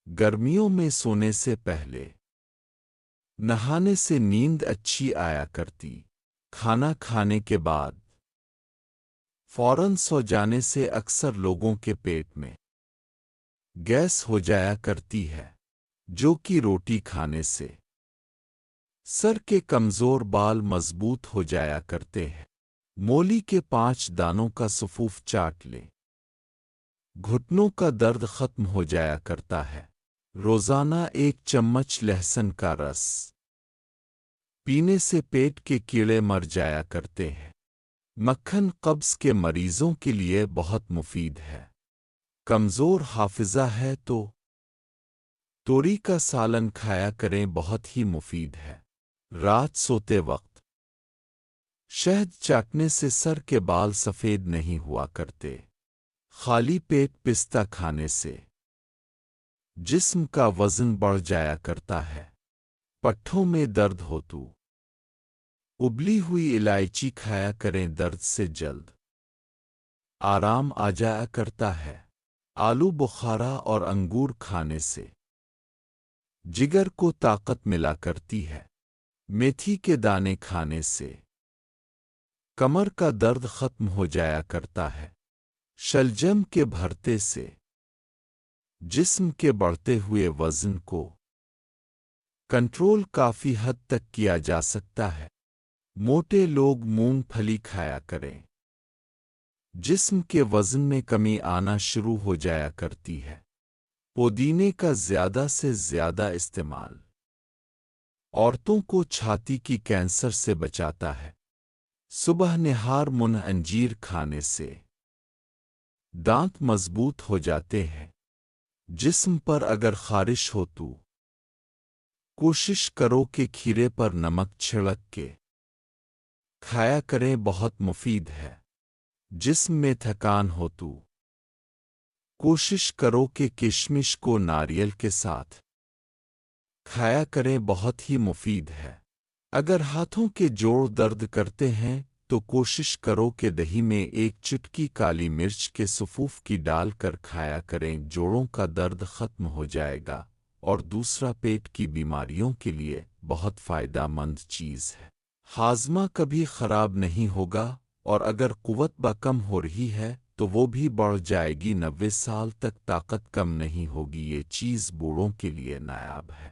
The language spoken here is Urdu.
گرمیوں میں سونے سے پہلے نہانے سے نیند اچھی آیا کرتی۔ کھانا کھانے کے بعد فوراً سو جانے سے اکثر لوگوں کے پیٹ میں گیس ہو جایا کرتی ہے، جو کہ روٹی کھانے سے سر کے کمزور بال مضبوط ہو جایا کرتے ہیں۔ مولی کے 5 دانوں کا سفوف چاٹ لیں، گھٹنوں کا درد ختم ہو جایا کرتا ہے۔ روزانہ 1 چمچ لہسن کا رس پینے سے پیٹ کے کیڑے مر جایا کرتے ہیں۔ مکھن قبض کے مریضوں کے لیے بہت مفید ہے۔ کمزور حافظہ ہے تو توری کا سالن کھایا کریں، بہت ہی مفید ہے۔ رات سوتے وقت شہد چاٹنے سے سر کے بال سفید نہیں ہوا کرتے۔ خالی پیٹ پستہ کھانے سے جسم کا وزن بڑھ جایا کرتا ہے۔ پٹھوں میں درد ہو تو ابلی ہوئی الائچی کھایا کریں، درد سے جلد آرام آ جایا کرتا ہے۔ آلو بخارا اور انگور کھانے سے جگر کو طاقت ملا کرتی ہے۔ میتھی کے دانے کھانے سے کمر کا درد ختم ہو جایا کرتا ہے۔ شلجم کے بھرتے سے جسم کے بڑھتے ہوئے وزن کو کنٹرول کافی حد تک کیا جا سکتا ہے۔ موٹے لوگ مونگ پھلی کھایا کریں، جسم کے وزن میں کمی آنا شروع ہو جایا کرتی ہے۔ پودینے کا زیادہ سے زیادہ استعمال عورتوں کو چھاتی کی کینسر سے بچاتا ہے۔ صبح نہار انجیر کھانے سے دانت مضبوط ہو جاتے ہیں۔ جسم پر اگر خارش ہو تو کوشش کرو کہ کھیرے پر نمک چھڑک کے کھایا کریں، بہت مفید ہے۔ جسم میں تھکان ہو تو کوشش کرو کہ کشمش کو ناریل کے ساتھ کھایا کریں، بہت ہی مفید ہے۔ اگر ہاتھوں کے جوڑ درد کرتے ہیں تو کوشش کرو کہ دہی میں 1 چٹکی کالی مرچ کے سفوف کی ڈال کر کھایا کریں، جوڑوں کا درد ختم ہو جائے گا۔ اور دوسرا، پیٹ کی بیماریوں کے لیے بہت فائدہ مند چیز ہے۔ ہاضمہ کبھی خراب نہیں ہوگا، اور اگر قوت کم ہو رہی ہے تو وہ بھی بڑھ جائے گی۔ 90 سال تک طاقت کم نہیں ہوگی۔ یہ چیز بوڑھوں کے لیے نایاب ہے۔